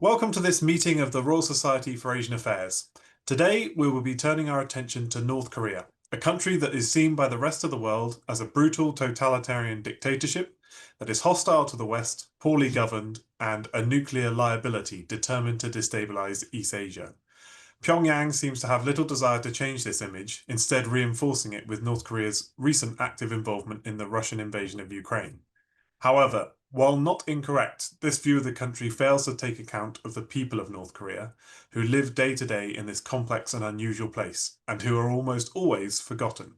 Welcome to this meeting of the Royal Society for Asian Affairs. Today, we will be turning our attention to North Korea, a country that is seen by the rest of the world as a brutal totalitarian dictatorship that is hostile to the West, poorly governed, and a nuclear liability determined to destabilize East Asia. Pyongyang seems to have little desire to change this image, instead reinforcing it with North Korea's recent active involvement in the Russian invasion of Ukraine. However, while not incorrect, this view of the country fails to take account of the people of North Korea, who live day to day in this complex and unusual place, and who are almost always forgotten.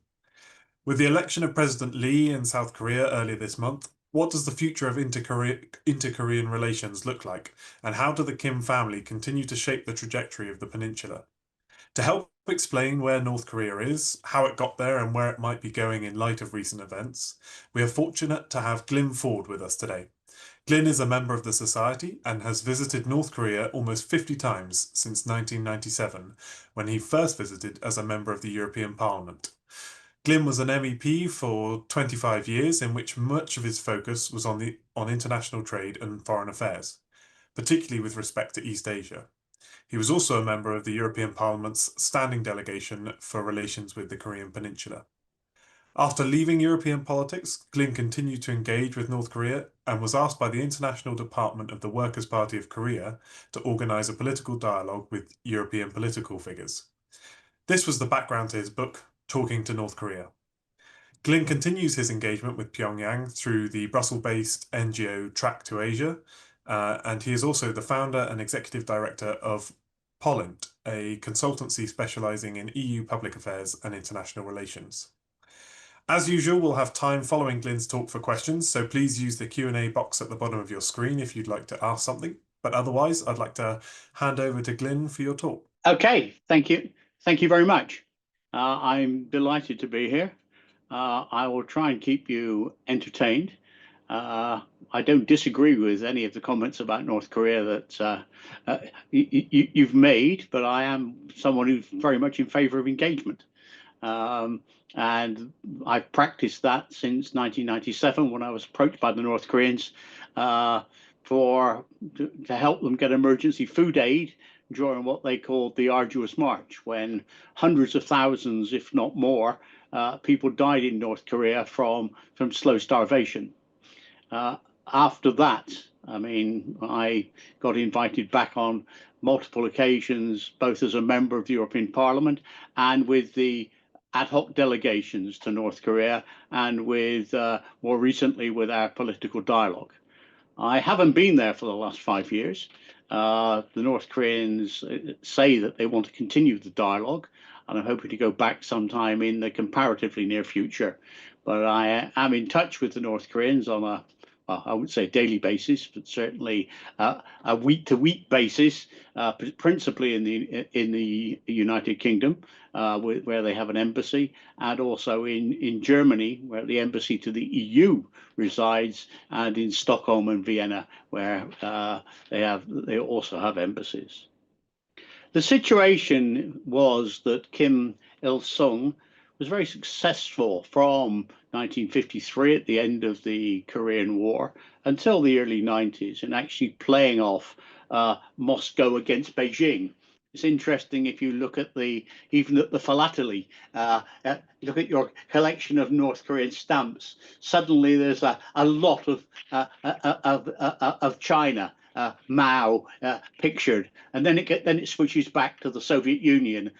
With the election of President Lee in South Korea earlier this month, what does the future of inter-Korean relations look like, and how do the Kim family continue to shape the trajectory of the peninsula? To help explain where North Korea is, how it got there, and where it might be going in light of recent events, we are fortunate to have Glyn Ford with us today. Glyn is a member of the Society and has visited North Korea almost 50 times since 1997, when he first visited as a member of the European Parliament. Glyn was an MEP for 25 years, in which much of his focus was on international trade and foreign affairs, particularly with respect to East Asia. He was also a member of the European Parliament's standing delegation for relations with the Korean Peninsula. After leaving European politics, Glyn continued to engage with North Korea and was asked by the International Department of the Workers' Party of Korea to organise a political dialogue with European political figures. This was the background to his book, Talking to North Korea. Glyn continues his engagement with Pyongyang through the Brussels-based NGO Track to Asia, and he is also the founder and executive director of Polint, a consultancy specialising in EU public affairs and international relations. As usual, we'll have time following Glyn's talk for questions, so please use the Q&A box at the bottom of your screen if you'd like to ask something. But otherwise, I'd like to hand over to Glyn for your talk. Okay, thank you. Thank you very much. I'm delighted to be here. I will try and keep you entertained. I don't disagree with any of the comments about North Korea that you've made, but I am someone who's very much in favor of engagement. And I've practiced that since 1997 when I was approached by the North Koreans to help them get emergency food aid during what they called the arduous march, when hundreds of thousands, if not more, people died in North Korea from slow starvation. After that, I mean, I got invited back on multiple occasions, both as a member of the European Parliament and with the ad hoc delegations to North Korea, and with more recently with our political dialogue. I haven't been there for the last 5 years. The North Koreans say that they want to continue the dialogue, and I'm hoping to go back sometime in the comparatively near future. But I am in touch with the North Koreans on a, I would say, daily basis, but certainly a week-to-week basis, principally in the United Kingdom, where they have an embassy, and also in Germany, where the embassy to the EU resides, and in Stockholm and Vienna, where they also have embassies. The situation was that Kim Il-sung was very successful from 1953 at the end of the Korean War until the early 90s, and actually playing off Moscow against Beijing. It's interesting if you look at even at the philately, look at your collection of North Korean stamps. Suddenly, there's a lot of China, Mao pictured, and then it switches back to the Soviet Union,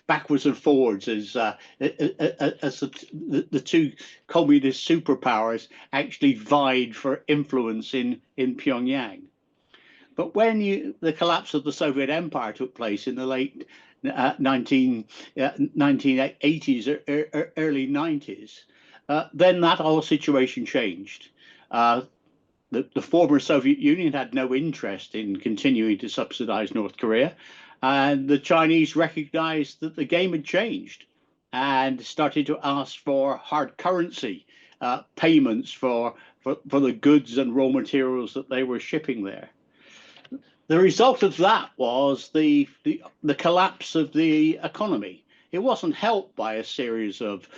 backwards and forwards as the two communist superpowers actually vied for influence in Pyongyang. But when the collapse of the Soviet Empire took place in the late 1980s or early 90s, then that whole situation changed. The former Soviet Union had no interest in continuing to subsidize North Korea, and the Chinese recognized that the game had changed and started to ask for hard currency payments for the goods and raw materials that they were shipping there. The result of that was the collapse of the economy. It wasn't helped by a series of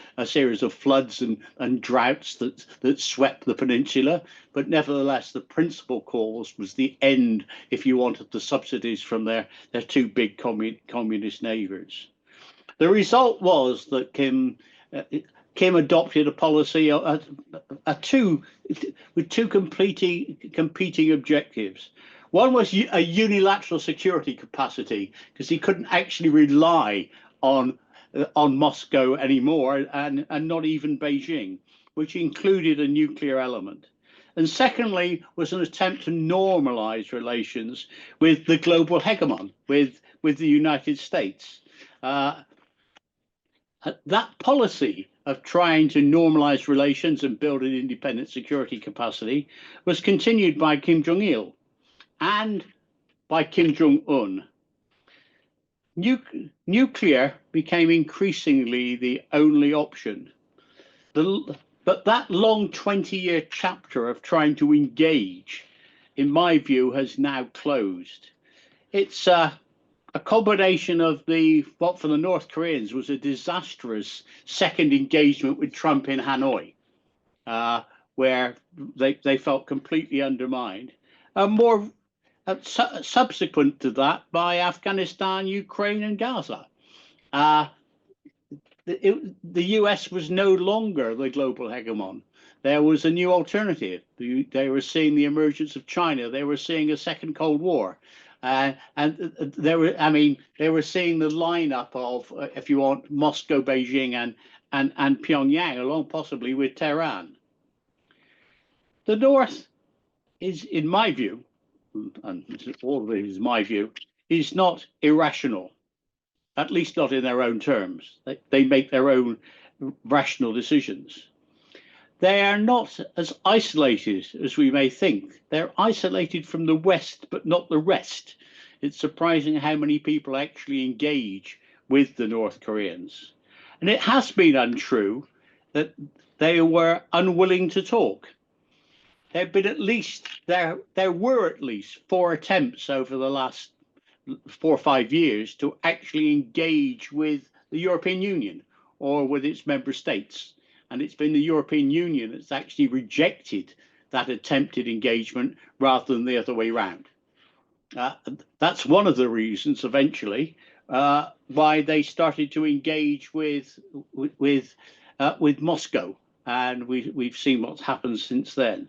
floods and droughts that swept the peninsula, but nevertheless, the principal cause was the end, if you wanted, the subsidies from their two big communist neighbours. The result was that Kim adopted a policy with two competing objectives. One was a unilateral security capacity, because he couldn't actually rely on Moscow anymore, and not even Beijing, which included a nuclear element. And secondly was an attempt to normalize relations with the global hegemon, with the United States. That policy of trying to normalize relations and build an independent security capacity was continued by Kim Jong-il and by Kim Jong-un. Nuclear became increasingly the only option. But that long 20-year chapter of trying to engage, in my view, has now closed. It's a combination of what for the North Koreans was a disastrous second engagement with Trump in Hanoi, where they felt completely undermined, and more subsequent to that by Afghanistan, Ukraine, and Gaza. The US was no longer the global hegemon. There was a new alternative. They were seeing the emergence of China. They were seeing a second Cold War. And they were seeing the lineup of, if you want, Moscow, Beijing, and Pyongyang, along possibly with Tehran. The North is, in my view, and all of it is my view, is not irrational, at least not in their own terms. They make their own rational decisions. They are not as isolated as we may think. They're isolated from the West, but not the rest. It's surprising how many people actually engage with the North Koreans. And it has been untrue that they were unwilling to talk. There were at least 4 attempts over the last 4 or 5 years to actually engage with the European Union or with its member states. And it's been the European Union that's actually rejected that attempted engagement rather than the other way around. That's one of the reasons eventually why they started to engage with Moscow, and we've seen what's happened since then.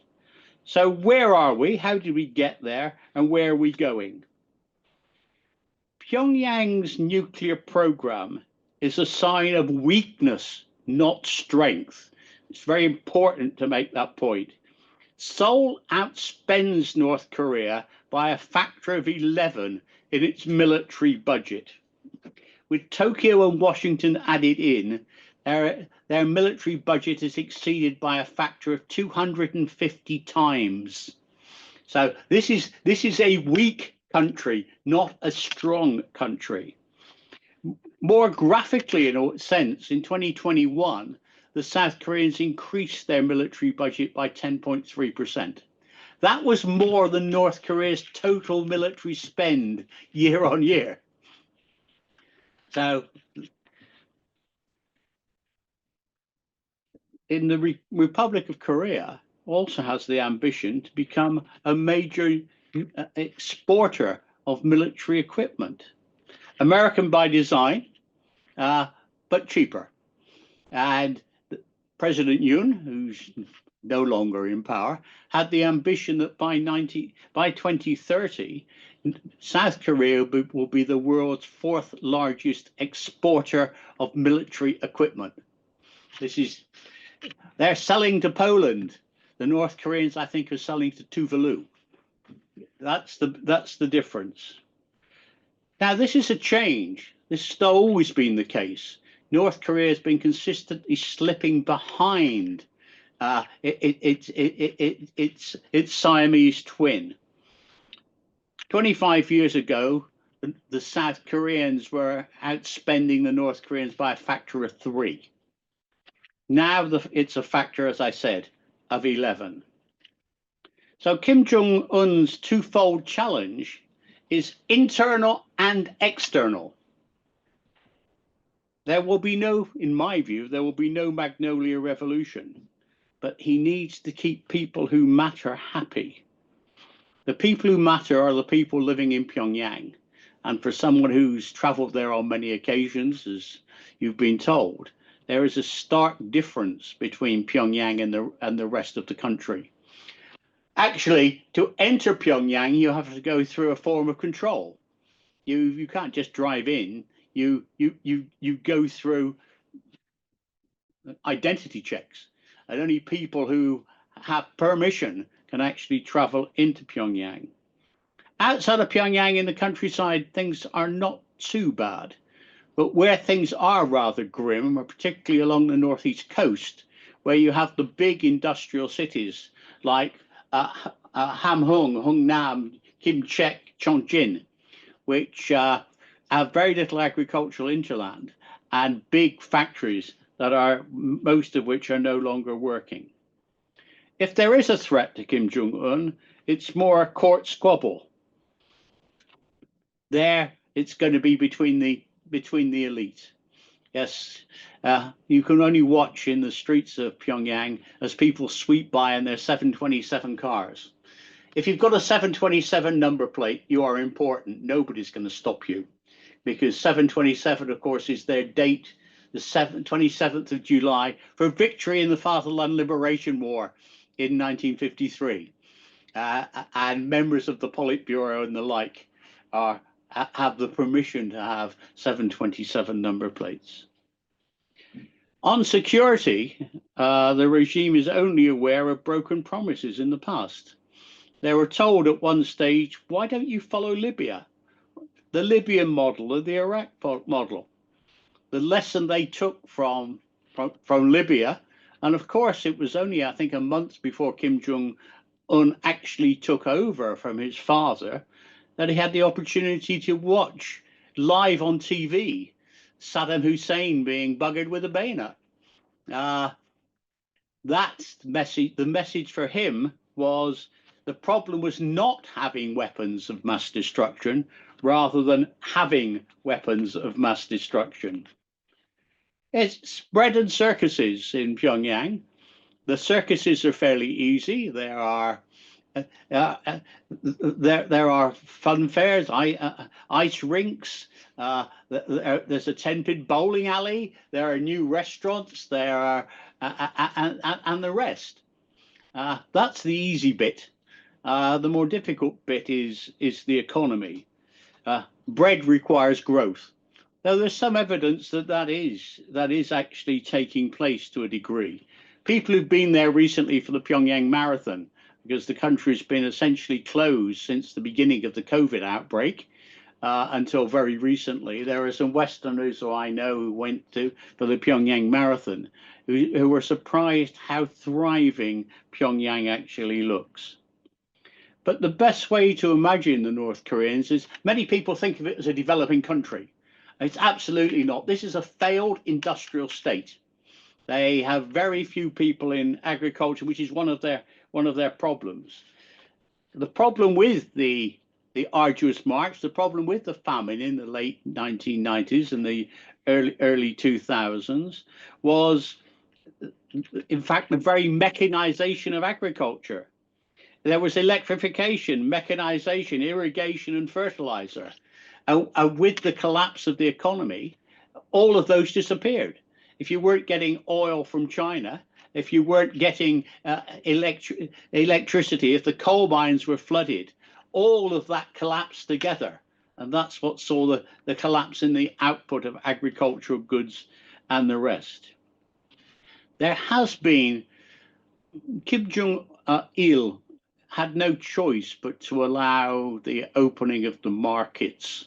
So where are we? How did we get there? And where are we going? Pyongyang's nuclear program is a sign of weakness, not strength. It's very important to make that point. Seoul outspends North Korea by a factor of 11 in its military budget. With Tokyo and Washington added in, their military budget is exceeded by a factor of 250 times. So this is a weak country, not a strong country. More graphically, in a sense, in 2021, the South Koreans increased their military budget by 10.3%. That was more than North Korea's total military spend year on year. So in the Republic of Korea also has the ambition to become a major exporter of military equipment. American by design, but cheaper. And President Yoon, who's no longer in power, had the ambition that by 2030, South Korea will be the world's 4th largest exporter of military equipment. They're selling to Poland. The North Koreans, I think, are selling to Tuvalu. That's the difference. Now, this is a change. This has always been the case. North Korea has been consistently slipping behind its Siamese twin. 25 years ago, the South Koreans were outspending the North Koreans by a factor of 3. Now it's a factor, as I said, of 11. So Kim Jong-un's twofold challenge is internal and external. there will be no, in my view, there will be no Magnolia Revolution, but he needs to keep people who matter happy. The people who matter are the people living in Pyongyang. And for someone who's traveled there on many occasions, as you've been told, there is a stark difference between Pyongyang and the rest of the country. Actually, to enter Pyongyang, you have to go through a form of control. You can't just drive in. You go through identity checks, and only people who have permission can actually travel into Pyongyang. Outside of Pyongyang in the countryside, things are not too bad. But where things are rather grim are particularly along the northeast coast, where you have the big industrial cities like Hamhung, Hungnam, Kimchek, Chongjin, which have very little agricultural hinterland and big factories that are, most of which are no longer working. If there is a threat to Kim Jong-un, it's more a court squabble. There, it's going to be between the elite. Yes, you can only watch in the streets of Pyongyang as people sweep by in their 727 cars. If you've got a 727 number plate, you are important. Nobody's going to stop you, because 727, of course, is their date, the 27th of July, for victory in the Fatherland Liberation War in 1953. And members of the Politburo and the like have the permission to have 727 number plates. On security, the regime is only aware of broken promises in the past. They were told at one stage, why don't you follow Libya? The Libyan model or the Iraq model. The lesson they took from Libya, and of course it was only, I think, a month before Kim Jong-un actually took over from his father, that he had the opportunity to watch live on TV Saddam Hussein being buggered with a bayonet. That's the message for him was the problem was not having weapons of mass destruction rather than having weapons of mass destruction. It's bread and circuses in Pyongyang. The circuses are fairly easy. There are fun fairs, ice rinks. There's a 10-pin bowling alley. There are new restaurants. There are and the rest. That's the easy bit. The more difficult bit is the economy. Bread requires growth. Though there's some evidence that is actually taking place to a degree. People who've been there recently for the Pyongyang Marathon, because the country's been essentially closed since the beginning of the COVID outbreak until very recently. There are some Westerners who I know who went for the Pyongyang Marathon who were surprised how thriving Pyongyang actually looks. But the best way to imagine the North Koreans is many people think of it as a developing country. It's absolutely not. This is a failed industrial state. They have very few people in agriculture, which is one of their problems. The problem with the arduous march, the problem with the famine in the late 1990s and the early 2000s was, in fact, the very mechanization of agriculture. There was electrification, mechanization, irrigation, and fertilizer. And with the collapse of the economy, all of those disappeared. If you weren't getting oil from China, if you weren't getting electricity, if the coal mines were flooded, all of that collapsed together. And that's what saw the collapse in the output of agricultural goods and the rest. There has been, Kim Jong-il had no choice but to allow the opening of the markets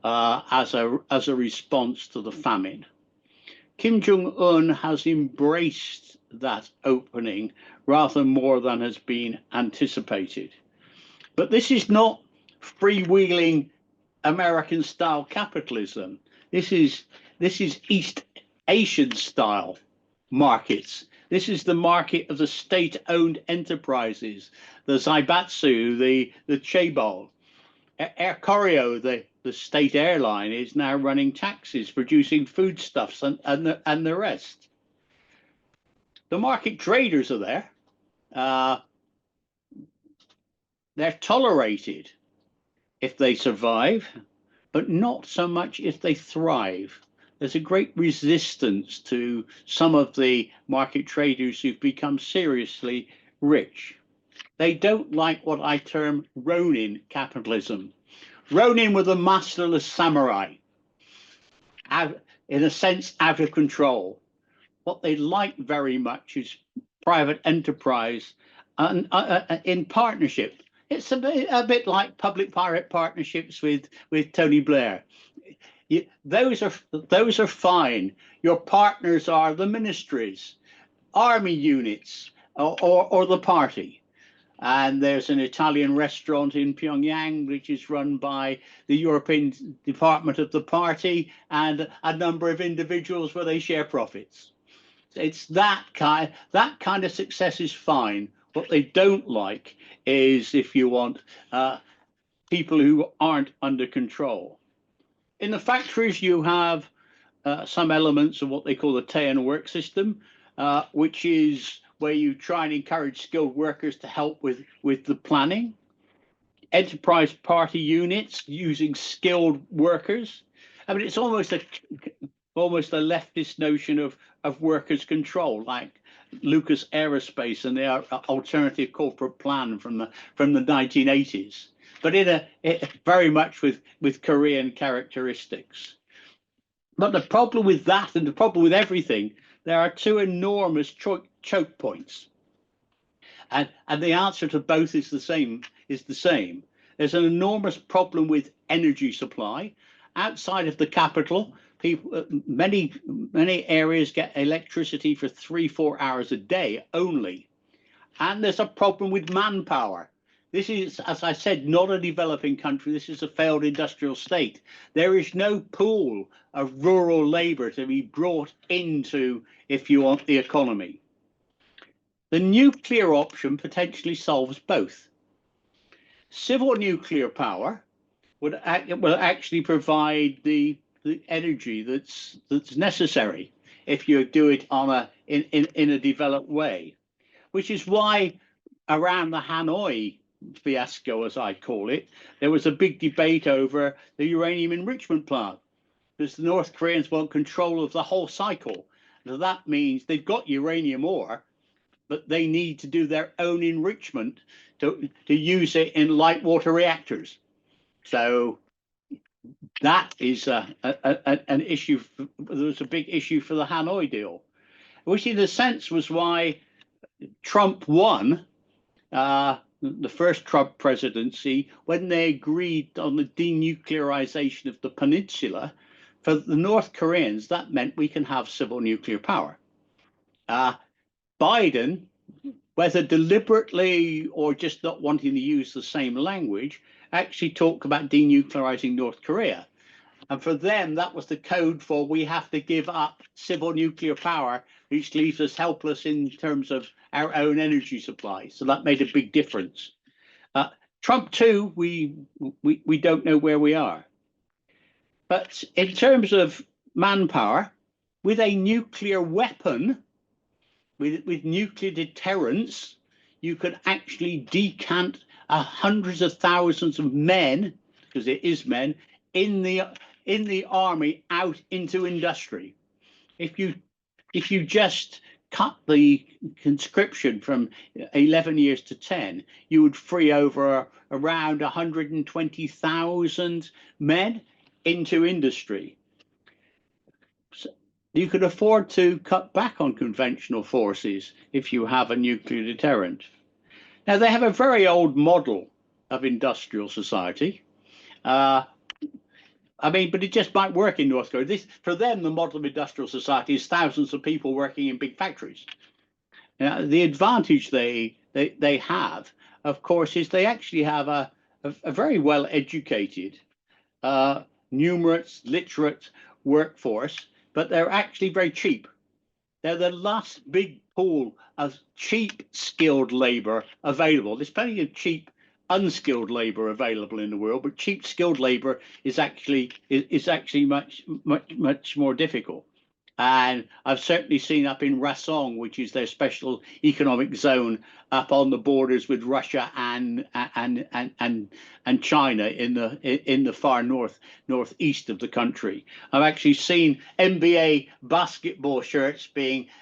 as a response to the famine. Kim Jong-un has embraced that opening rather more than has been anticipated. But this is not freewheeling American-style capitalism. This is East Asian-style markets. This is the market of the state-owned enterprises, the Zaibatsu, the Chaebol. Air Koryo, the state airline, is now running taxis, producing foodstuffs and the rest. The market traders are there. They're tolerated if they survive, but not so much if they thrive. There's a great resistance to some of the market traders who've become seriously rich. They don't like what I term Ronin capitalism. Ronin were the masterless samurai, in a sense, out of control. What they like very much is private enterprise and in partnership. It's a bit like public-private partnerships with Tony Blair. Those are fine. Your partners are the ministries, army units, or the party. And there's an Italian restaurant in Pyongyang, which is run by the European Department of the Party and a number of individuals where they share profits. It's that kind of success is fine. What they don't like is, if you want, people who aren't under control. In the factories, you have some elements of what they call the Taean work system, which is where you try and encourage skilled workers to help with the planning. Enterprise party units using skilled workers. I mean, it's almost a leftist notion of workers' control, like Lucas Aerospace and their alternative corporate plan from the 1980s, but very much with Korean characteristics. But the problem with that, and the problem with everything, there are two enormous choke points, and the answer to both is the same. There's an enormous problem with energy supply outside of the capital. People, many areas get electricity for 3-4 hours a day only, and there's a problem with manpower. This is, as I said, not a developing country. This is a failed industrial state. There is no pool of rural labor to be brought into, if you want, the economy. The nuclear option potentially solves both. Civil nuclear power will actually provide the energy that's necessary if you do it in a developed way, which is why around the Hanoi fiasco, as I call it, there was a big debate over the uranium enrichment plant, because the North Koreans want control of the whole cycle. So that means they've got uranium ore, but they need to do their own enrichment to use it in light water reactors. So that is an issue. There was a big issue for the Hanoi deal, which in a sense was why Trump won the first Trump presidency, when they agreed on the denuclearization of the peninsula. For the North Koreans, that meant we can have civil nuclear power. Biden, whether deliberately or just not wanting to use the same language, actually talked about denuclearizing North Korea. And for them, that was the code for we have to give up civil nuclear power, which leaves us helpless in terms of our own energy supply. So that made a big difference. Trump too, we don't know where we are. But in terms of manpower, with a nuclear weapon, with nuclear deterrence, you could actually decant hundreds of thousands of men, because it is men, in the army out into industry. If you just cut the conscription from 11 years to 10, you would free over around 120,000 men into industry. So you could afford to cut back on conventional forces if you have a nuclear deterrent. Now, they have a very old model of industrial society. But it just might work in North Korea. For them, the model of industrial society is thousands of people working in big factories. Now, the advantage they have, of course, is they actually have a very well-educated, numerate, literate workforce, but they're actually very cheap. They're the last big pool of cheap skilled labor available. There's plenty of cheap unskilled labor available in the world, but cheap skilled labor is actually much more difficult. And I've certainly seen up in Rason, which is their special economic zone, up on the borders with Russia and China in the far northeast of the country. I've actually seen NBA basketball shirts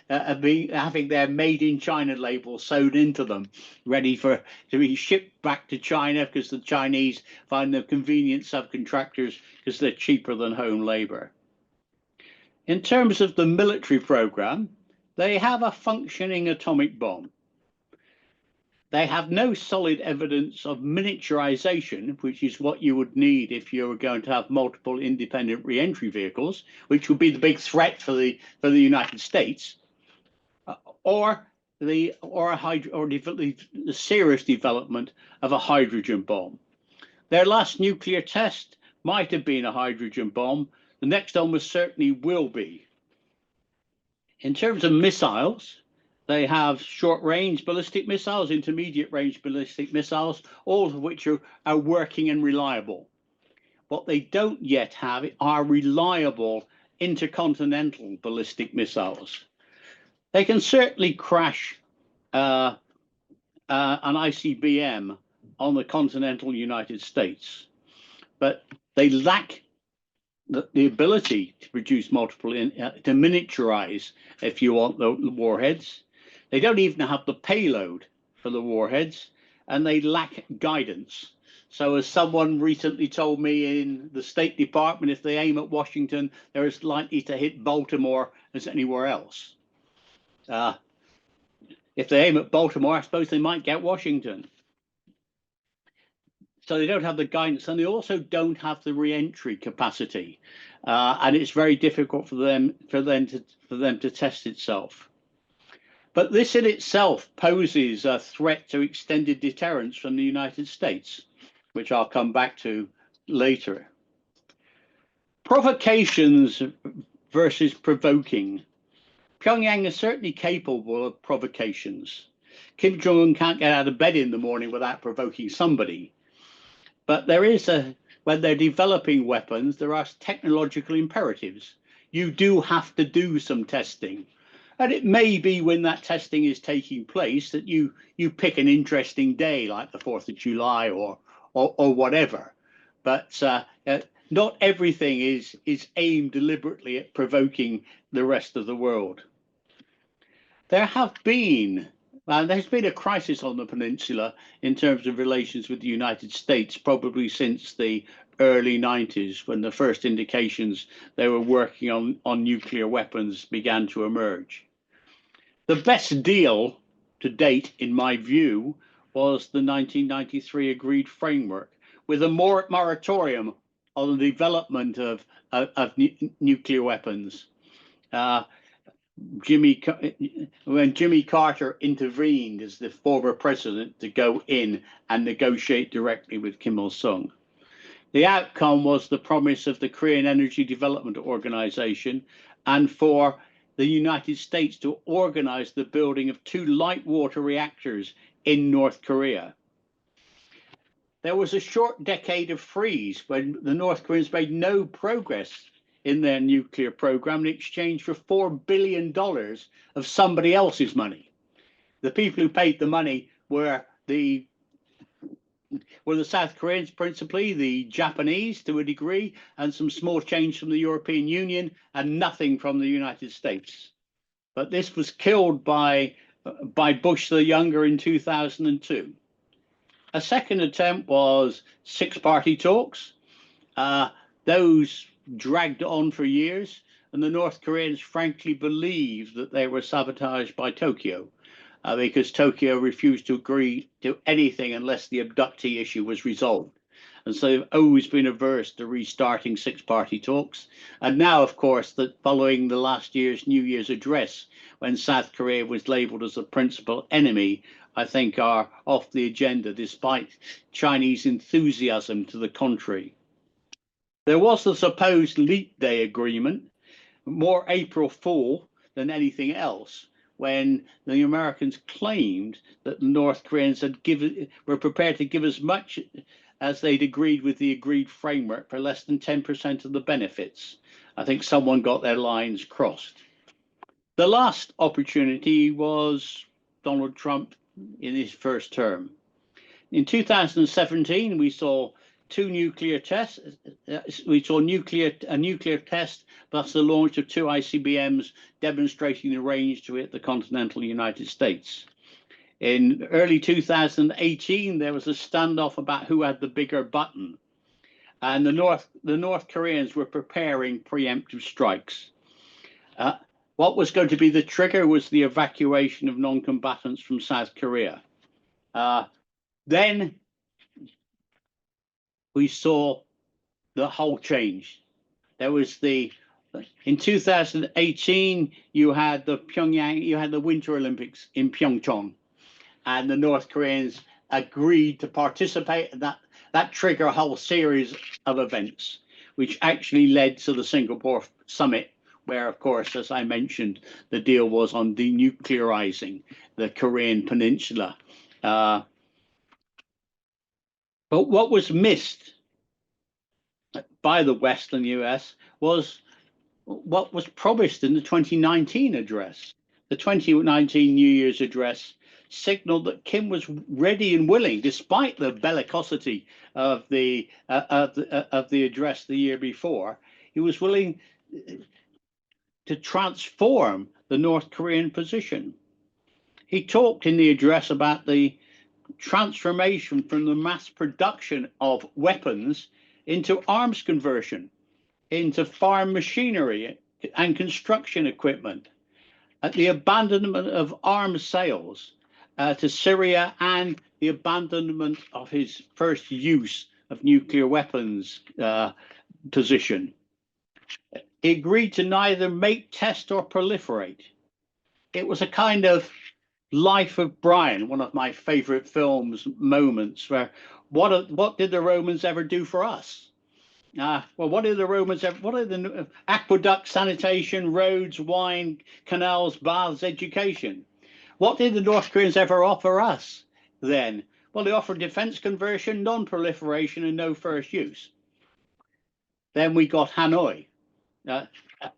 having their "Made in China" label sewed into them, ready to be shipped back to China because the Chinese find them convenient subcontractors because they're cheaper than home labor. In terms of the military program, they have a functioning atomic bomb. They have no solid evidence of miniaturization, which is what you would need if you were going to have multiple independent re-entry vehicles, which would be the big threat for the United States, or the serious development of a hydrogen bomb. Their last nuclear test might have been a hydrogen bomb. The next almost certainly will be. In terms of missiles, they have short-range ballistic missiles, intermediate-range ballistic missiles, all of which are working and reliable. What they don't yet have are reliable intercontinental ballistic missiles. They can certainly crash an ICBM on the continental United States, but they lack the ability to produce multiple, to miniaturize, if you want, the warheads. They don't even have the payload for the warheads, and they lack guidance. So as someone recently told me in the State Department, if they aim at Washington, they're as likely to hit Baltimore as anywhere else. If they aim at Baltimore, I suppose they might get Washington. So they don't have the guidance, and they also don't have the re-entry capacity, and it's very difficult for them to test itself. But this in itself poses a threat to extended deterrence from the United States, which I'll come back to later. Provocations versus provoking. Pyongyang is certainly capable of provocations. Kim Jong-un can't get out of bed in the morning without provoking somebody. But when they're developing weapons, there are technological imperatives. You do have to do some testing. And it may be when that testing is taking place that you pick an interesting day like the 4th of July or whatever. But not everything is aimed deliberately at provoking the rest of the world. There's been a crisis on the peninsula in terms of relations with the United States, probably since the early 90s, when the first indications they were working on nuclear weapons began to emerge. The best deal to date, in my view, was the 1993 agreed framework, with a moratorium on the development of nuclear weapons. When Jimmy Carter intervened as the former president to go in and negotiate directly with Kim Il-sung. The outcome was the promise of the Korean Energy Development Organization and for the United States to organize the building of 2 light water reactors in North Korea. There was a short decade of freeze when the North Koreans made no progress in their nuclear program in exchange for $4 billion of somebody else's money. The people who paid the money were the South Koreans principally, the Japanese to a degree, and some small change from the European Union, and nothing from the United States. But this was killed by Bush the Younger in 2002. A second attempt was 6-party talks. Those dragged on for years, and the North Koreans frankly believed that they were sabotaged by Tokyo, because Tokyo refused to agree to anything unless the abductee issue was resolved. And so they've always been averse to restarting 6-party talks. And now, of course, that following the last year's New Year's address, when South Korea was labeled as the principal enemy, I think are off the agenda, despite Chinese enthusiasm to the contrary. There was the supposed Leap Day agreement, more April Fool than anything else, when the Americans claimed that the North Koreans were prepared to give as much as they'd agreed with the agreed framework for less than 10% of the benefits. I think someone got their lines crossed. The last opportunity was Donald Trump in his first term. In 2017, we saw two nuclear tests. We saw a nuclear test, plus the launch of two ICBMs demonstrating the range to hit the continental United States. In early 2018, there was a standoff about who had the bigger button, and the North Koreans were preparing preemptive strikes. What was going to be the trigger was the evacuation of non-combatants from South Korea. Then we saw the whole change. There was in 2018, you had the Winter Olympics in Pyeongchang, and the North Koreans agreed to participate. That triggered a whole series of events, which actually led to the Singapore summit, where, of course, as I mentioned, the deal was on denuclearizing the Korean peninsula. But what was missed by the West and US was what was promised in the 2019 address. The 2019 New Year's address signaled that Kim was ready and willing, despite the bellicosity of the address the year before. He was willing to transform the North Korean position. He talked in the address about the transformation from the mass production of weapons into arms conversion, into farm machinery and construction equipment, at the abandonment of arms sales to Syria, and the abandonment of his first use of nuclear weapons position. He agreed to neither make, test, or proliferate. It was a kind of Life of Brian, one of my favorite films, moments where what did the Romans ever do for us? Well, what did the Romans ever, what are the aqueduct, sanitation, roads, wine, canals, baths, education? What did the North Koreans ever offer us then? Well, they offered defense conversion, non-proliferation, and no first use. Then we got Hanoi,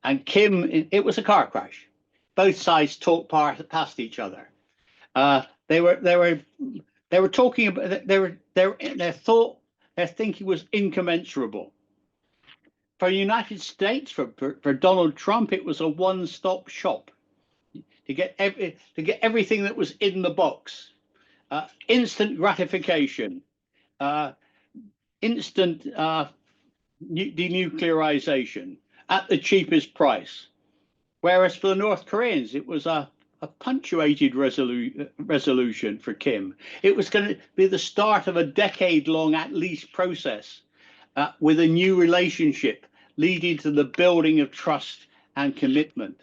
and Kim, it was a car crash. Both sides talked past each other. They were talking about their thinking was incommensurable. For the United States, for Donald Trump, it was a one-stop shop to get everything that was in the box. Instant gratification, instant denuclearization at the cheapest price. Whereas for the North Koreans, it was a punctuated resolution for Kim. It was going to be the start of a decade-long, at least, process with a new relationship leading to the building of trust and commitment.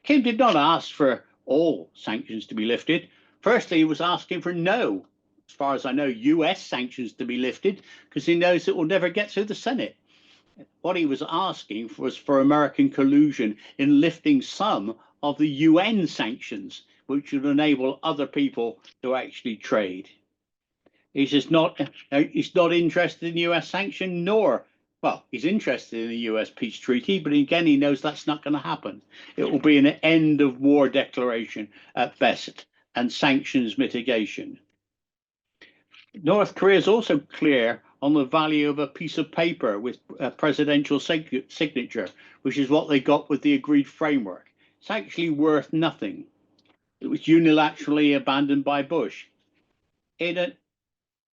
Kim did not ask for all sanctions to be lifted. Firstly, he was asking for no, as far as I know, US sanctions to be lifted, because he knows it will never get through the Senate. What he was asking was for American collusion in lifting some of the UN sanctions, which would enable other people to actually trade. He's not interested in US sanction, nor, well, he's interested in the US peace treaty, but again, he knows that's not going to happen. It will be an end of war declaration at best, and sanctions mitigation. North Korea is also clear on the value of a piece of paper with a presidential signature, which is what they got with the agreed framework. It's actually worth nothing. It was unilaterally abandoned by Bush. They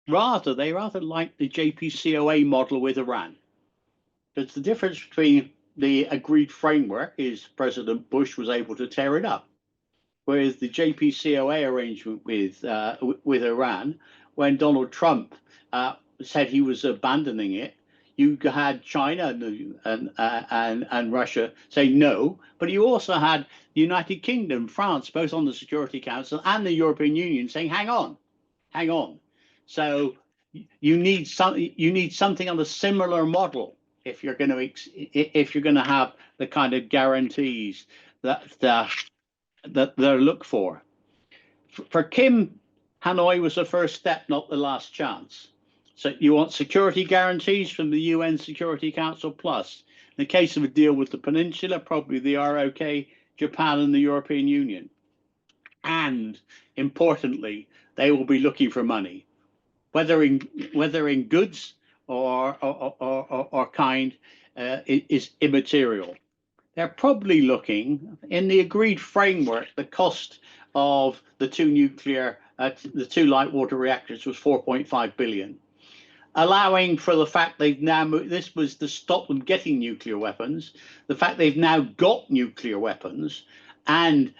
rather like the JPCOA model with Iran. Because the difference between the agreed framework is President Bush was able to tear it up, whereas the JPCOA arrangement with Iran, when Donald Trump said he was abandoning it, you had China and Russia say no, but you also had the United Kingdom, France, both on the Security Council, and the European Union saying, hang on. So you need something on a similar model if you're going to have the kind of guarantees that that they look for. For Kim, Hanoi was the first step, not the last chance. So you want security guarantees from the UN Security Council plus. In the case of a deal with the peninsula, probably the ROK, Japan, and the European Union. And importantly, they will be looking for money, whether in goods or kind, is immaterial. They're probably looking in the agreed framework. The cost of the the two light water reactors was 4.5 billion, allowing for the fact they've now moved. This was to stop them getting nuclear weapons. The fact they've now got nuclear weapons, and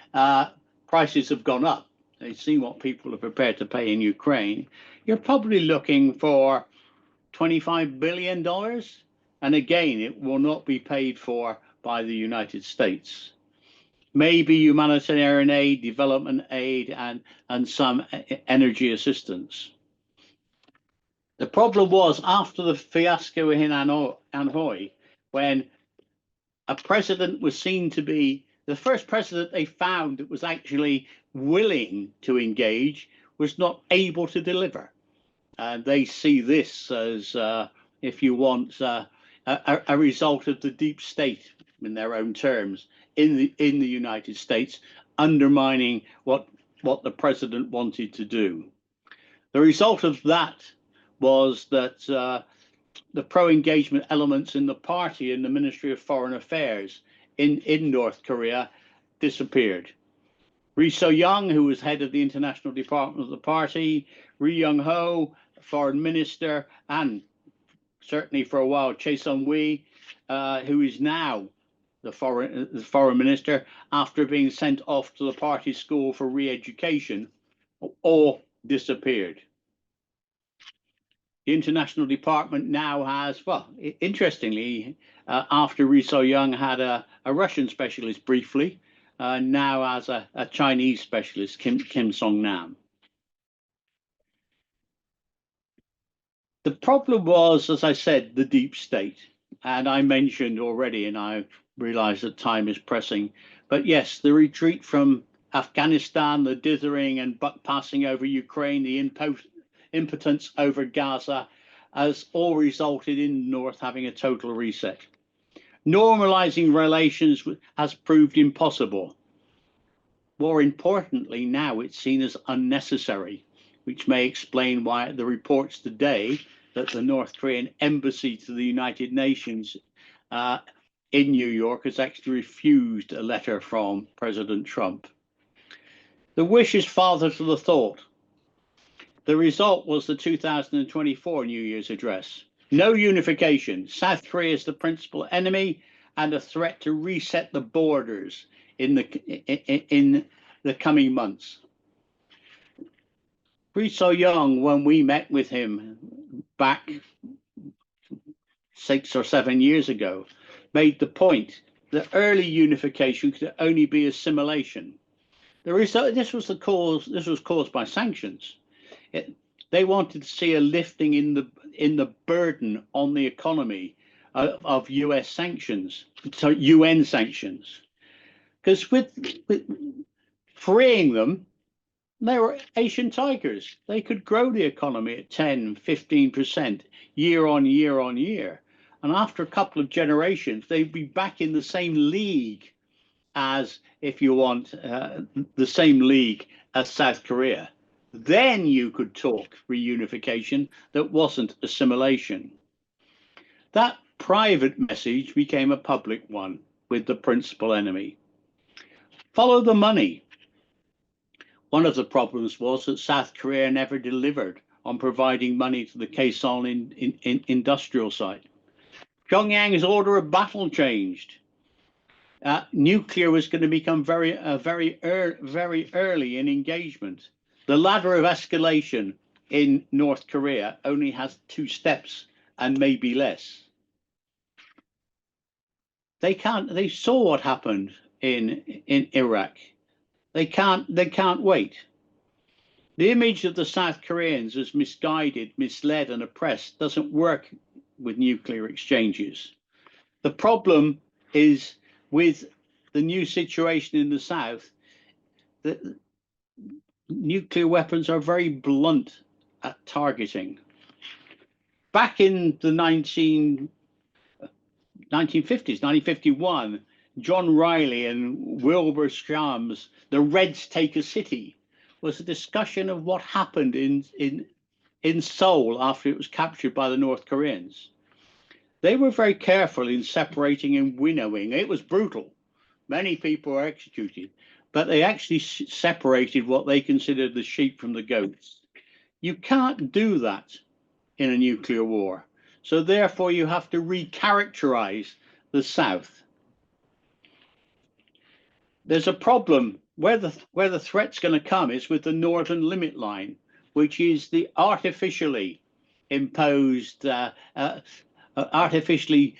prices have gone up. They've seen what people are prepared to pay in Ukraine. You're probably looking for $25 billion. And again, it will not be paid for by the United States. Maybe humanitarian aid, development aid, and some energy assistance. The problem was after the fiasco in Hanoi, when a president was seen to be the first president they found that was actually willing to engage, was not able to deliver. And they see this as, if you want, a result of the deep state, in their own terms, in the United States, undermining what the president wanted to do. The result of that was that the pro-engagement elements in the party in the Ministry of Foreign Affairs in North Korea disappeared. Ri So-young, who was head of the international department of the party, Ri Young-ho, foreign minister, and certainly for a while Choi Sun-hui, who is now the foreign minister, after being sent off to the party school for re-education, all disappeared. The international department now has, well, interestingly, after Ri So-young had a Russian specialist briefly, now has a Chinese specialist, Kim Song-nam. The problem was, as I said, the deep state. And I mentioned already, and I realize that time is pressing, but yes, the retreat from Afghanistan, the dithering and buck passing over Ukraine, the impotence over Gaza, has all resulted in the North having a total reset. Normalizing relations has proved impossible. More importantly, now it's seen as unnecessary, which may explain why the reports today that the North Korean embassy to the United Nations in New York has actually refused a letter from President Trump. The wish is father to the thought. The result was the 2024 New Year's address. No unification. South Korea is the principal enemy and a threat to reset the borders in the coming months. Ri So-young, when we met with him back 6 or 7 years ago, made the point that early unification could only be assimilation. This was caused by sanctions. They wanted to see a lifting in the burden on the economy of US sanctions, so UN sanctions, because with freeing them, they were Asian tigers. They could grow the economy at 10, 15% year on year on year. And after a couple of generations, they'd be back in the same league as, if you want, the same league as South Korea. Then you could talk reunification that wasn't assimilation. That private message became a public one with the principal enemy. Follow the money. One of the problems was that South Korea never delivered on providing money to the Kaesong industrial site. Pyongyang's order of battle changed. Nuclear was going to become very early in engagement. The ladder of escalation in North Korea only has 2 steps and maybe less. They saw what happened in Iraq. They can't wait. The image of the South Koreans as misguided, misled, and oppressed doesn't work with nuclear exchanges. The problem is with the new situation in the South the nuclear weapons are very blunt at targeting. Back in the 1950s, 1951, John Riley and Wilbur Schramm's The Reds Take a City was a discussion of what happened in Seoul after it was captured by the North Koreans. They were very careful in separating and winnowing. It was brutal. Many people were executed, but they actually separated what they considered the sheep from the goats. You can't do that in a nuclear war. So therefore you have to recharacterize the South. There's a problem where the threat's going to come is with the northern limit line, which is the artificially imposed, artificially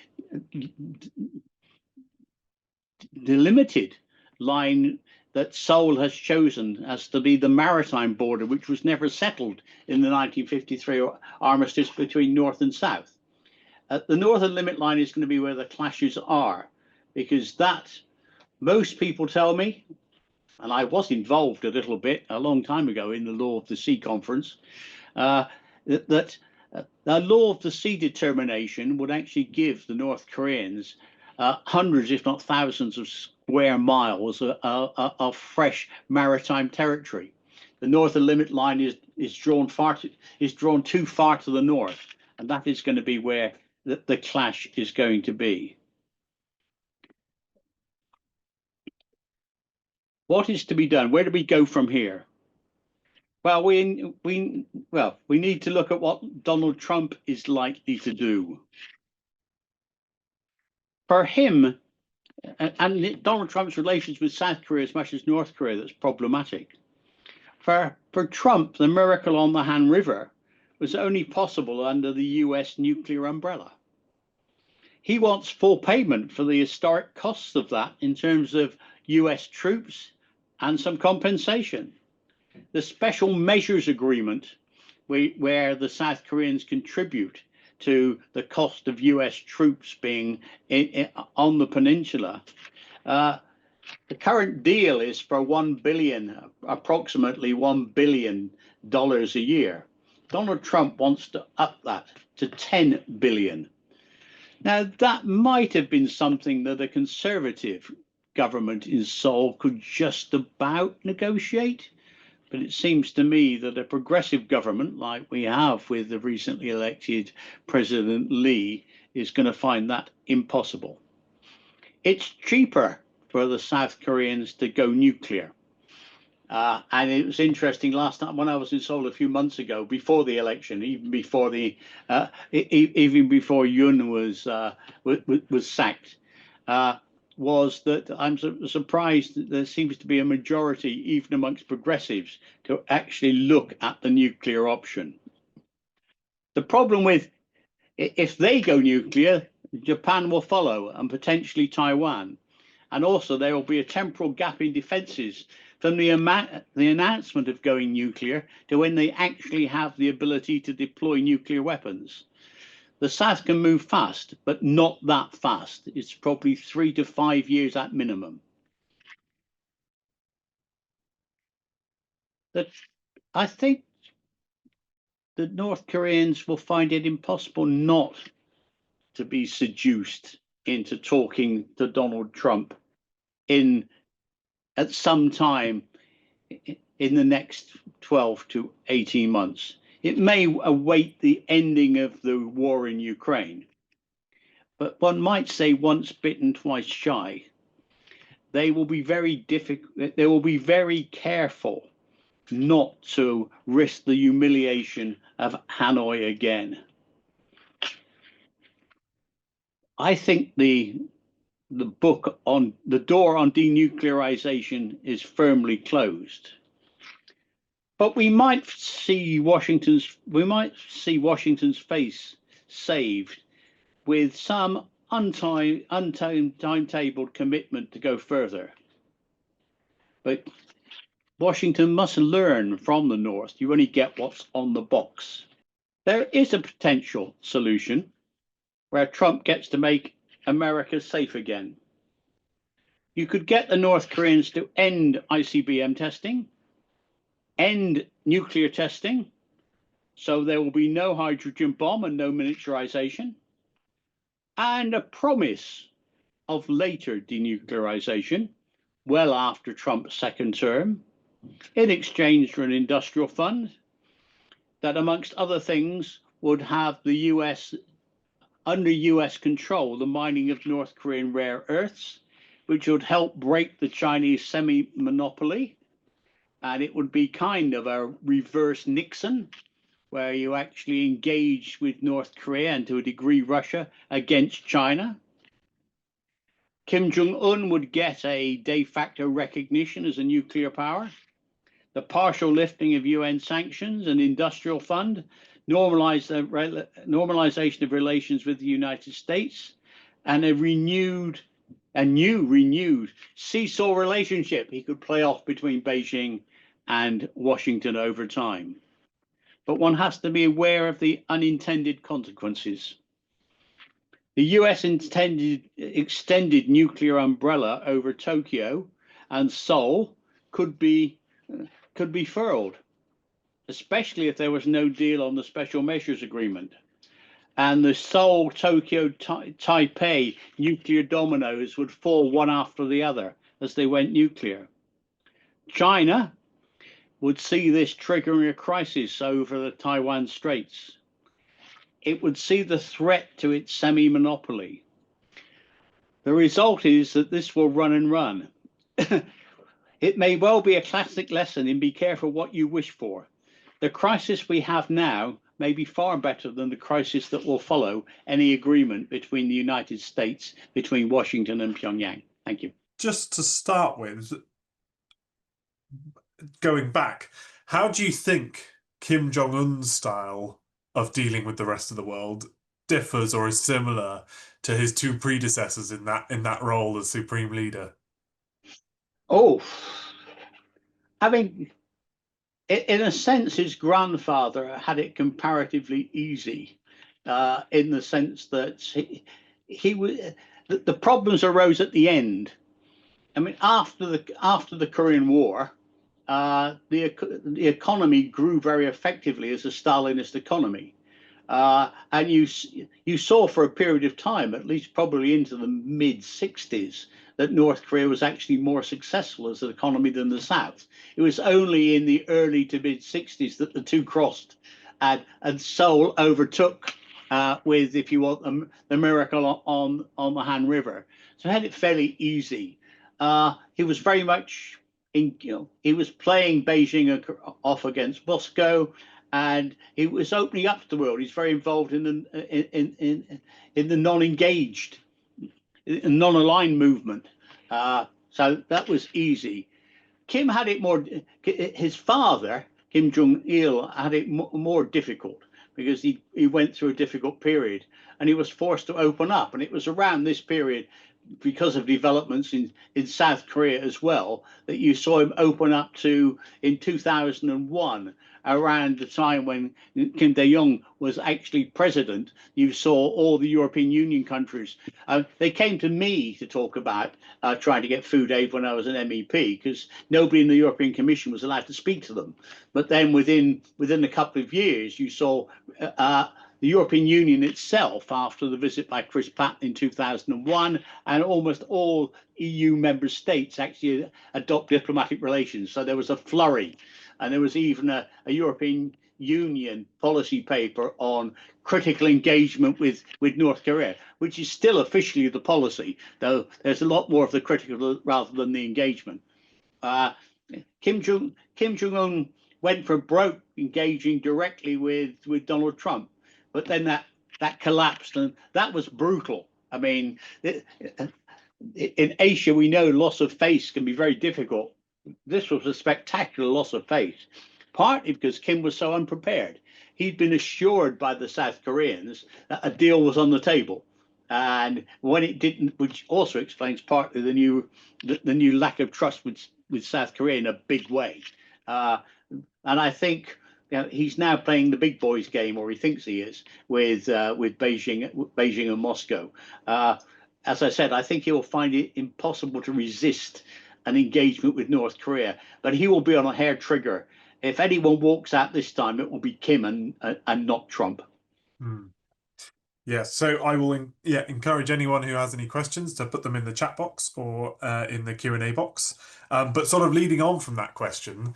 delimited line that Seoul has chosen as to be the maritime border, which was never settled in the 1953 armistice between North and South. The northern limit line is going to be where the clashes are, because that, most people tell me, and I was involved a little bit a long time ago in the Law of the Sea conference, that the law of the sea determination would actually give the North Koreans hundreds, if not thousands, of square miles of fresh maritime territory. The northern limit line is drawn too far to the north, and that is going to be where the clash is going to be. What is to be done? Where do we go from here? Well, we need to look at what Donald Trump is likely to do. For him, and Donald Trump's relations with South Korea as much as North Korea, that's problematic. For Trump, the miracle on the Han River was only possible under the US nuclear umbrella. He wants full payment for the historic costs of that in terms of US troops and some compensation. The special measures agreement, where the South Koreans contribute to the cost of US troops being on the peninsula, the current deal is for approximately $1 billion a year. Donald Trump wants to up that to $10 billion. Now, that might have been something that a conservative government in Seoul could just about negotiate. But it seems to me that a progressive government, like we have with the recently elected President Lee, is going to find that impossible. It's cheaper for the South Koreans to go nuclear. And it was interesting last time when I was in Seoul a few months ago, before the election, even before Yoon was sacked, was that I'm surprised that there seems to be a majority, even amongst progressives, to actually look at the nuclear option. The problem with, if they go nuclear, Japan will follow, and potentially Taiwan. And also there will be a temporal gap in defenses from the announcement of going nuclear to when they actually have the ability to deploy nuclear weapons. The South can move fast, but not that fast. It's probably 3 to 5 years at minimum. I think the North Koreans will find it impossible not to be seduced into talking to Donald Trump at some time in the next 12 to 18 months. It may await the ending of the war in Ukraine, but one might say once bitten, twice shy. They will be very careful not to risk the humiliation of Hanoi again. I think the book on the door on denuclearization is firmly closed. But we might see Washington's face saved with some untimetabled commitment to go further. But Washington must learn from the North. You only get what's on the box. There is a potential solution where Trump gets to make America safe again. you could get the North Koreans to end ICBM testing, end nuclear testing, so there will be no hydrogen bomb and no miniaturization, and a promise of later denuclearization, well after Trump's second term, in exchange for an industrial fund that, amongst other things, would have the US, under US control, the mining of North Korean rare earths, which would help break the Chinese semi-monopoly. And it would be kind of a reverse Nixon, where you actually engage with North Korea and to a degree Russia against China. Kim Jong-un would get a de facto recognition as a nuclear power, the partial lifting of UN sanctions, an industrial fund, normalization of relations with the United States, and a new renewed seesaw relationship he could play off between Beijing and Washington over time. But one has to be aware of the unintended consequences. The US extended nuclear umbrella over Tokyo and Seoul could be furled, especially if there was no deal on the special measures agreement. And the Seoul, Tokyo, Taipei nuclear dominoes would fall one after the other as they went nuclear. China would see this triggering a crisis over the Taiwan Straits. It would see the threat to its semi-monopoly. The result is that this will run and run. It may well be a classic lesson in be careful what you wish for. The crisis we have now may be far better than the crisis that will follow any agreement between the United States, between Washington and Pyongyang. Thank you. Just to start with, going back, how do you think Kim Jong-un's style of dealing with the rest of the world differs or is similar to his two predecessors in that role as supreme leader? Oh, I mean, in a sense, his grandfather had it comparatively easy, in the sense that the problems arose at the end. I mean, after the Korean War, the economy grew very effectively as a Stalinist economy. And you saw for a period of time, at least probably into the mid-60s, that North Korea was actually more successful as an economy than the South. It was only in the early to mid-60s that the two crossed, and Seoul overtook with, if you want, the miracle on the Han River. So he had it fairly easy. He was very much he was playing Beijing off against Moscow, and he was opening up to the world. He's very involved in the non-engaged, non-aligned movement. So that was easy. Kim had it more. His father, Kim Jong-il, had it more difficult because he went through a difficult period and he was forced to open up. And it was around this period, because of developments in South Korea as well, that you saw him open up to in 2001, around the time when Kim Dae-jung was actually president. You saw all the European Union countries. They came to me to talk about trying to get food aid when I was an MEP, because nobody in the European Commission was allowed to speak to them. But then within a couple of years, you saw the European Union itself, after the visit by Chris Patton in 2001, and almost all EU member states actually adopt diplomatic relations. So there was a flurry, and there was even a European Union policy paper on critical engagement with North Korea, which is still officially the policy, though there's a lot more of the critical rather than the engagement. Kim Jong-un went for broke engaging directly with Donald Trump. But then that collapsed, and that was brutal. I mean, in Asia, we know loss of face can be very difficult. This was a spectacular loss of face, partly because Kim was so unprepared. He'd been assured by the South Koreans that a deal was on the table, and when it didn't, which also explains partly the new lack of trust with South Korea in a big way. And I think, he's now playing the big boys game, or he thinks he is, with Beijing and Moscow. as I said, I think he will find it impossible to resist an engagement with North Korea, but he will be on a hair trigger. If anyone walks out this time, it will be Kim and not Trump. Hmm. Yeah, so I will encourage anyone who has any questions to put them in the chat box or in the Q&A box. But sort of leading on from that question,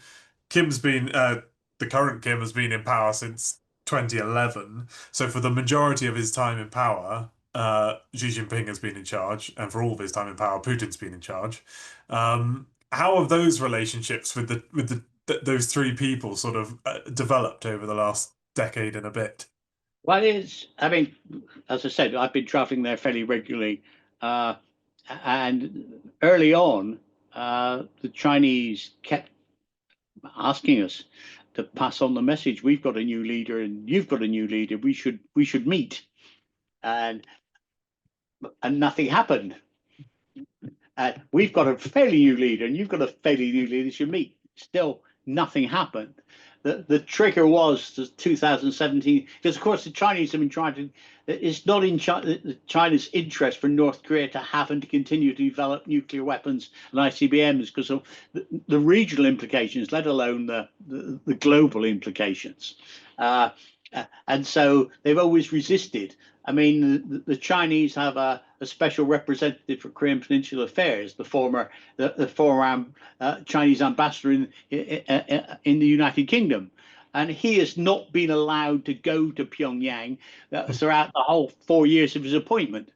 Kim's been the current Kim has been in power since 2011. So for the majority of his time in power, Xi Jinping has been in charge, and for all of his time in power, Putin's been in charge. How have those relationships with those three people sort of developed over the last decade and a bit? Well, I mean, as I said, I've been traveling there fairly regularly. Uh, and early on, the Chinese kept asking us to pass on the message. We've got a new leader, and you've got a new leader. We should meet, and nothing happened. We've got a fairly new leader, and you've got a fairly new leader. Should meet. Still, nothing happened. The trigger was 2017, because of course the Chinese have been trying to. It's not in China's interest for North Korea to have and to continue to develop nuclear weapons and ICBMs because of the regional implications, let alone the global implications. And so they've always resisted. I mean, the Chinese have a special representative for Korean Peninsula affairs, the former Chinese ambassador in the United Kingdom, and he has not been allowed to go to Pyongyang throughout the whole 4 years of his appointment.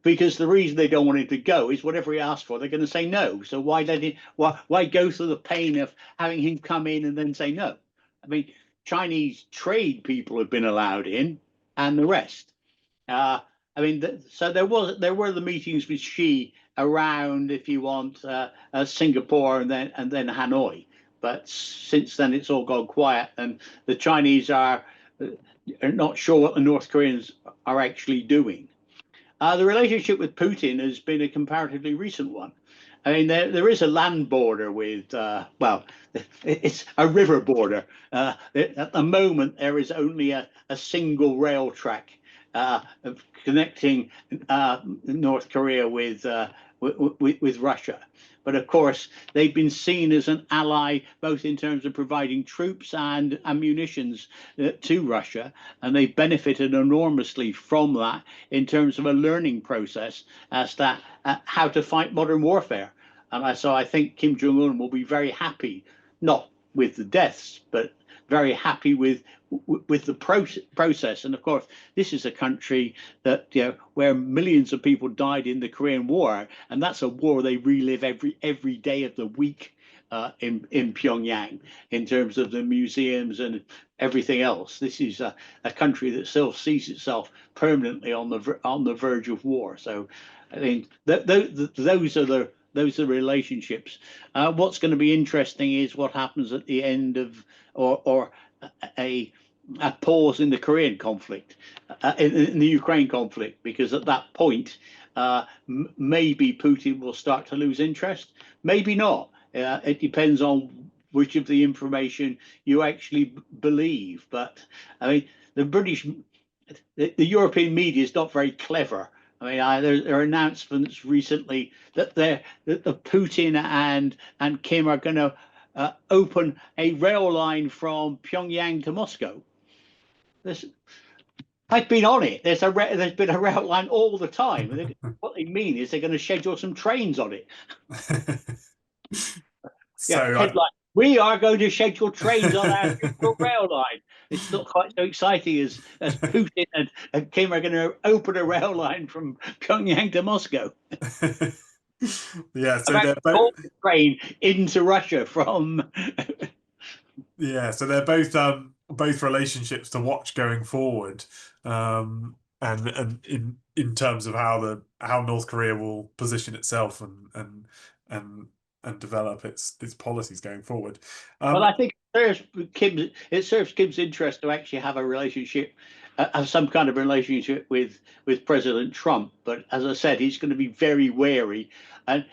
Because the reason they don't want him to go is whatever he asks for, they're going to say no. So why go through the pain of having him come in and then say no? I mean, Chinese trade people have been allowed in, and the rest. I mean, so there were the meetings with Xi around, if you want, Singapore and then Hanoi. But since then, it's all gone quiet, and the Chinese are not sure what the North Koreans are actually doing. The relationship with Putin has been a comparatively recent one. I mean, there is a land border with, well, it's a river border. At the moment, there is only a single rail track connecting North Korea with Russia. But of course, they've been seen as an ally, both in terms of providing troops and munitions to Russia, and they've benefited enormously from that in terms of a learning process as to how to fight modern warfare. And so I think Kim Jong-un will be very happy, not with the deaths, but very happy with the process. And of course, this is a country that where millions of people died in the Korean War, and that's a war they relive every day of the week in Pyongyang in terms of the museums and everything else. This is a country that still sees itself permanently on the verge of war. So I think those are relationships. What's going to be interesting is what happens at the end of or a pause in the Korean conflict, in the Ukraine conflict, because at that point, maybe Putin will start to lose interest, maybe not. It depends on which of the information you actually believe. But I mean, the European media is not very clever. I mean, there are announcements recently that the Putin and Kim are going to open a rail line from Pyongyang to Moscow. I've been on it. There's been a rail line all the time. What they mean is they're going to schedule some trains on it. So headline: we are going to schedule trains on our rail line. It's not quite so exciting as Putin and Kim are going to open a rail line from Pyongyang to Moscow. Yeah, so they're both train into Russia from. Yeah, so they're both relationships to watch going forward, and in terms of how North Korea will position itself and develop its policies going forward. Well, I think it serves Kim's interest to actually have a relationship, have some kind of relationship with President Trump. But as I said, he's going to be very wary, and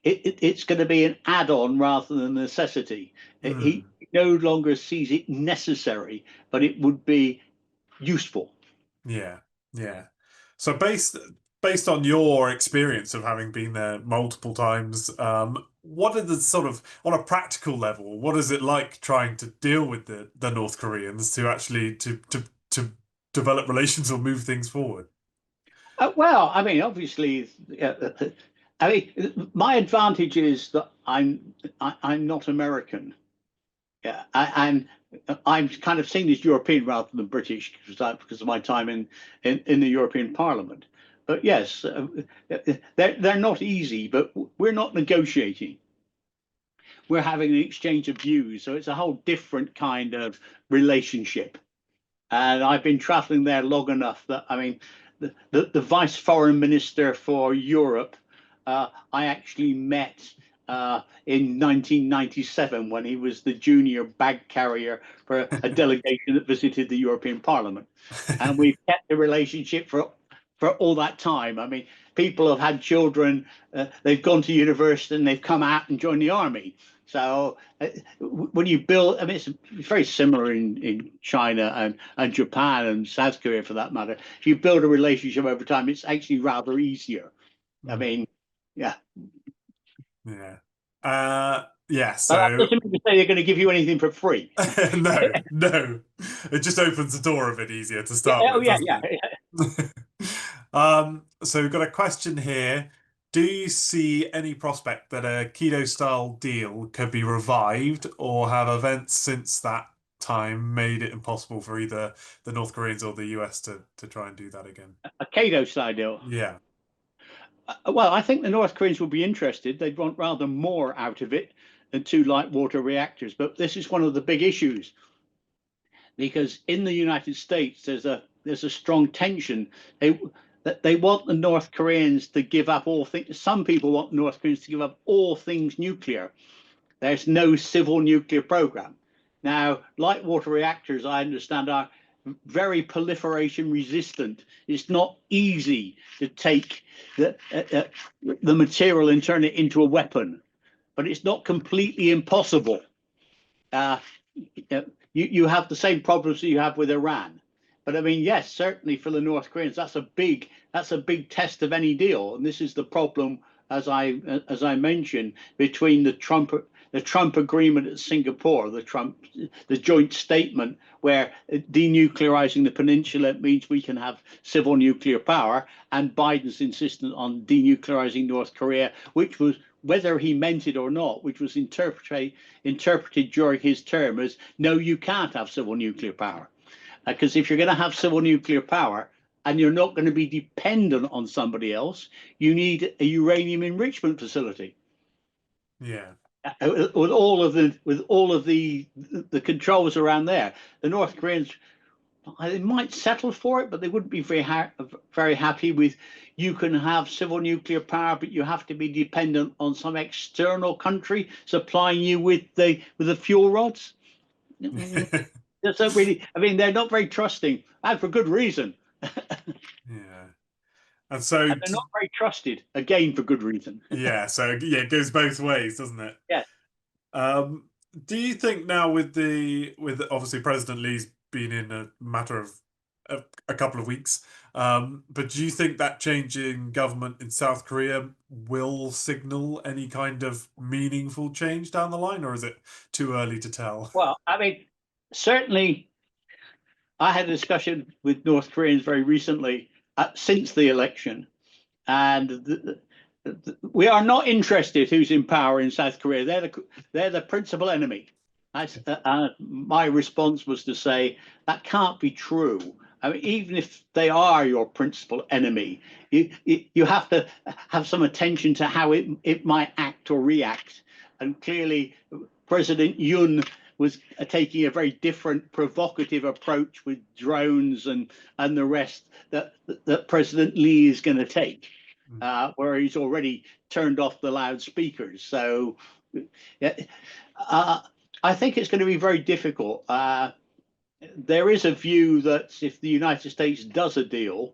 it's going to be an add-on rather than a necessity. He no longer sees it necessary, but it would be useful. Yeah. So based based on your experience of having been there multiple times, what are the sort of, on a practical level, what is it like trying to deal with the North Koreans to actually to develop relations or move things forward? Well, I mean, obviously, I mean, my advantage is that I'm not American. Yeah, and I'm kind of seen as European rather than British because of my time in the European Parliament. But yes, they're not easy, but we're not negotiating. We're having an exchange of views, so it's a whole different kind of relationship. And I've been traveling there long enough that, I mean, the vice foreign minister for Europe, I actually met in 1997 when he was the junior bag carrier for a delegation that visited the European Parliament. And we've kept the relationship for all that time. I mean, people have had children, they've gone to university and they've come out and joined the army. So when you build, I mean, it's very similar in China and Japan and South Korea for that matter. If you build a relationship over time, it's actually rather easier. I mean, yeah. Yeah. Yeah, But that so doesn't mean to say they're going to give you anything for free. no, no. It just opens the door a bit easier to Yeah, start oh with, yeah, doesn't yeah. it? So we've got a question here. Do you see any prospect that a keto style deal could be revived, or have events since that time made it impossible for either the North Koreans or the US to try and do that again? A Cato style deal. Yeah. Well, I think the North Koreans would be interested. They'd want rather more out of it than two light water reactors. But this is one of the big issues because in the United States there's a strong tension. They want the North Koreans to give up all things. Some people want North Koreans to give up all things nuclear. There's no civil nuclear program. Now, light water reactors, I understand, are very proliferation resistant. It's not easy to take the material and turn it into a weapon, but it's not completely impossible. Uh, you have the same problems that you have with Iran. But I mean, yes, certainly for the North Koreans, that's a big test of any deal. And this is the problem, as I mentioned, between the Trump agreement at Singapore, the joint statement where denuclearizing the peninsula means we can have civil nuclear power, and Biden's insistence on denuclearizing North Korea, which was, whether he meant it or not, which was interpreted during his term as, no, you can't have civil nuclear power. Because if you're going to have civil nuclear power and you're not going to be dependent on somebody else, you need a uranium enrichment facility. Yeah. With all of the controls around there, the North Koreans, they might settle for it, but they wouldn't be very happy with, you can have civil nuclear power, but you have to be dependent on some external country supplying you with the fuel rods. So really, I mean, they're not very trusting, and for good reason. Yeah. And so, And they're not very trusted, again, for good reason. yeah, so yeah, it goes both ways, doesn't it? Yeah. Um, do you think now with obviously President Lee's been in a matter of a couple of weeks, but do you think that change in government in South Korea will signal any kind of meaningful change down the line, or is it too early to tell? Well, I mean, certainly, I had a discussion with North Koreans very recently since the election, and we are not interested who's in power in South Korea. They're the principal enemy. My response was to say that can't be true. I mean, even if they are your principal enemy, you have to have some attention to how it might act or react. And clearly, President Yoon was taking a very different, provocative approach with drones and the rest that President Lee is going to take. Where he's already turned off the loudspeakers. So I think it's going to be very difficult. There is a view that if the United States does a deal,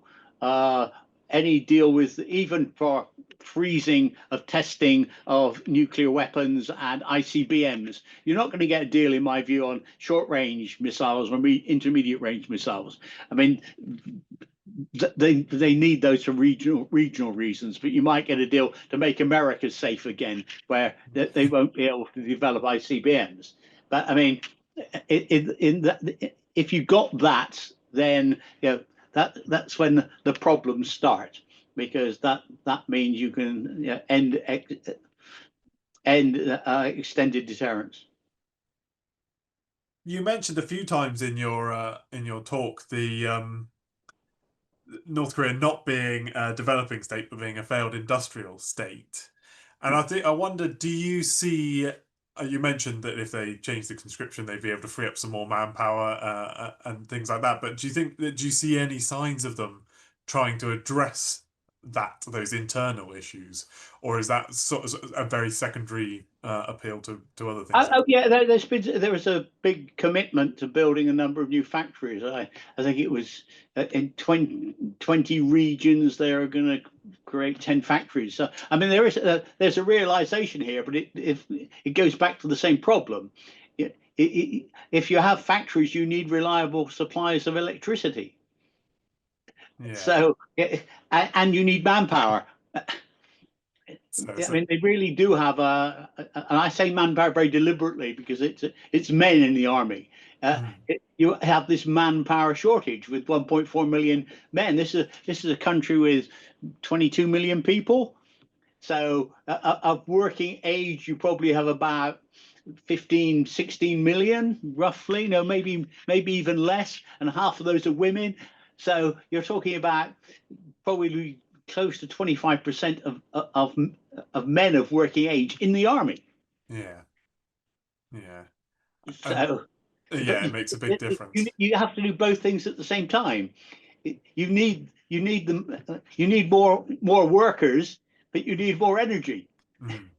any deal with, even for freezing of testing of nuclear weapons and ICBMs, you're not going to get a deal, in my view, on short range missiles or intermediate range missiles. I mean, they need those for regional reasons, but you might get a deal to make America safe again, where they won't be able to develop ICBMs. But I mean, in that, if you got that, then that's when the problems start, because that means you can end extended deterrence. You mentioned a few times in your talk the North Korea not being a developing state but being a failed industrial state. And I wonder, do you see? You mentioned that if they change the conscription, they'd be able to free up some more manpower and things like that. But do you see any signs of them trying to address those internal issues, or is that sort of a very secondary appeal to other things? Oh yeah, there was a big commitment to building a number of new factories. I think it was in 20 regions they are going to create 10 factories. So I mean there's a realization here, but it goes back to the same problem. If you have factories, you need reliable supplies of electricity. Yeah. So and you need manpower. I So mean, they really do have and I say manpower very deliberately because it's men in the army. mm, You have this manpower shortage with 1.4 million men. This is a country with 22 million people. So of working age, you probably have about 15, 16 million, roughly. No, maybe even less, and half of those are women. So you're talking about probably close to 25% of men of working age in the army. yeah, yeah, and So, but yeah, it makes a big difference. you have to do both things at the same time. You need more workers, but you need more energy. Mm.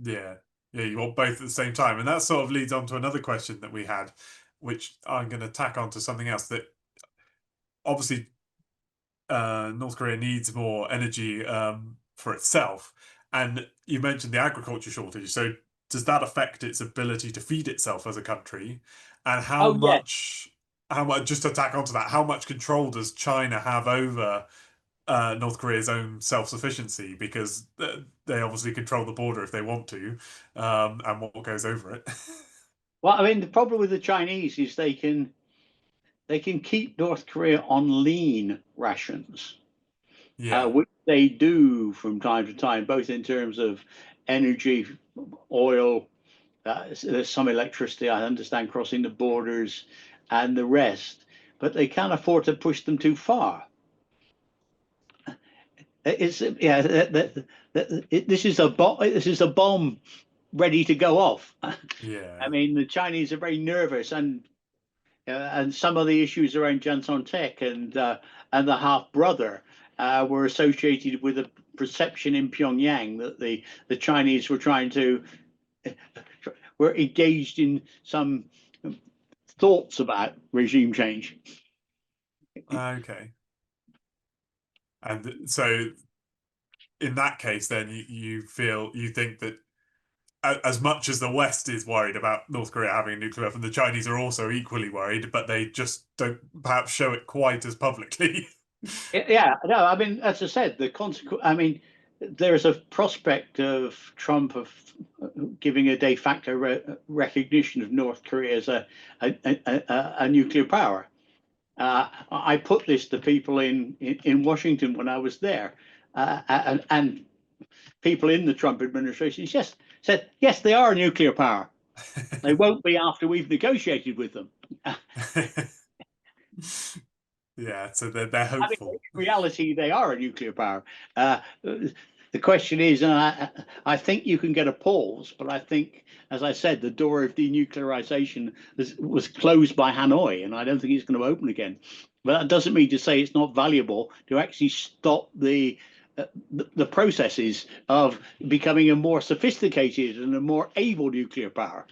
Yeah, yeah, you want both at the same time. And that sort of leads on to another question that we had, which I'm going to tack on to something else that obviously North Korea needs more energy for itself. And you mentioned the agriculture shortage. So does that affect its ability to feed itself as a country? And Oh yeah. how much, just to tack onto that, how much control does China have over North Korea's own self-sufficiency because they obviously control the border if they want to, and what goes over it. Well, I mean, the problem with the Chinese is they can keep North Korea on lean rations, Yeah, which they do from time to time, both in terms of energy, oil, there's some electricity, I understand, crossing the borders and the rest, but they can't afford to push them too far. It's yeah, this is a bomb ready to go off. I yeah. mean, the Chinese are very nervous, and some of the issues around Janson Tech and the half brother were associated with a perception in Pyongyang that the Chinese were were engaged in some thoughts about regime change. Okay. And so in that case, then you think that as much as the West is worried about North Korea having a nuclear weapon, the Chinese are also equally worried, but they just don't perhaps show it quite as publicly. Yeah, no, I mean, as I said, the consequence. I mean, there's a prospect of Trump of giving a de facto recognition of North Korea as a nuclear power. I put this to people in Washington when I was there, and people in the Trump administration just said, yes, they are a nuclear power. They won't be after we've negotiated with them. Yeah, so they're I mean, hopeful. in reality, they are a nuclear power. The question is, and I think you can get a pause, but I think, as I said, the door of denuclearization was closed by Hanoi, and I don't think it's going to open again. But that doesn't mean to say it's not valuable to actually stop the processes of becoming a more sophisticated and a more able nuclear power.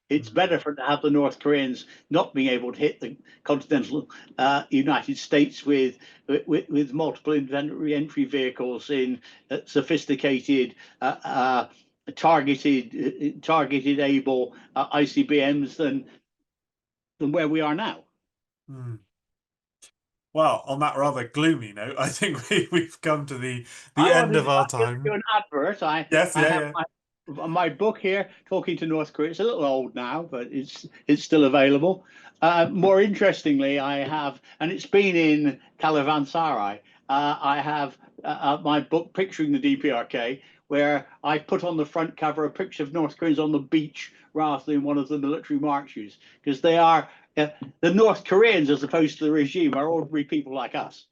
It's Mm. better for to have the North Koreans not being able to hit the continental United States with multiple re-entry vehicles in sophisticated, targeted able ICBMs than where we are now. Mm. Well, on that rather gloomy note, I think we've come to the I end wanted of our to do time. an advert. Yes, I yeah, have yeah. my book here, Talking to North Korea. It's a little old now, but it's still available. More interestingly, I have, and it's been in Caravanserai. I have my book, Picturing the DPRK, where I put on the front cover a picture of North Koreans on the beach rather than one of the military marches, because they are the North Koreans, as opposed to the regime, are ordinary people like us.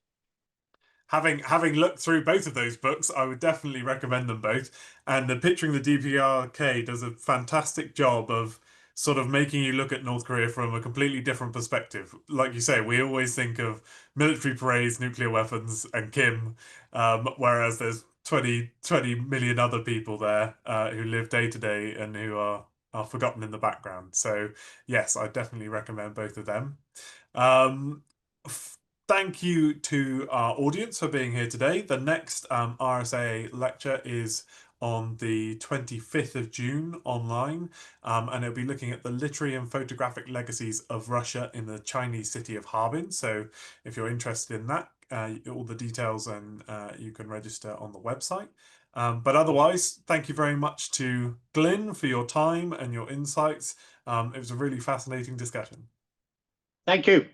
Having looked through both of those books, I would definitely recommend them both. And the Picturing the DPRK does a fantastic job of sort of making you look at North Korea from a completely different perspective. Like you say, we always think of military parades, nuclear weapons, and Kim, whereas there's 20 million other people there who live day to day and who are forgotten in the background. So yes, I definitely recommend both of them. Um, Thank you to our audience for being here today. The next RSA lecture is on the 25th of June online, and it'll be looking at the literary and photographic legacies of Russia in the Chinese city of Harbin. So if you're interested in that, all the details and you can register on the website. But otherwise, thank you very much to Glyn for your time and your insights. It was a really fascinating discussion. Thank you.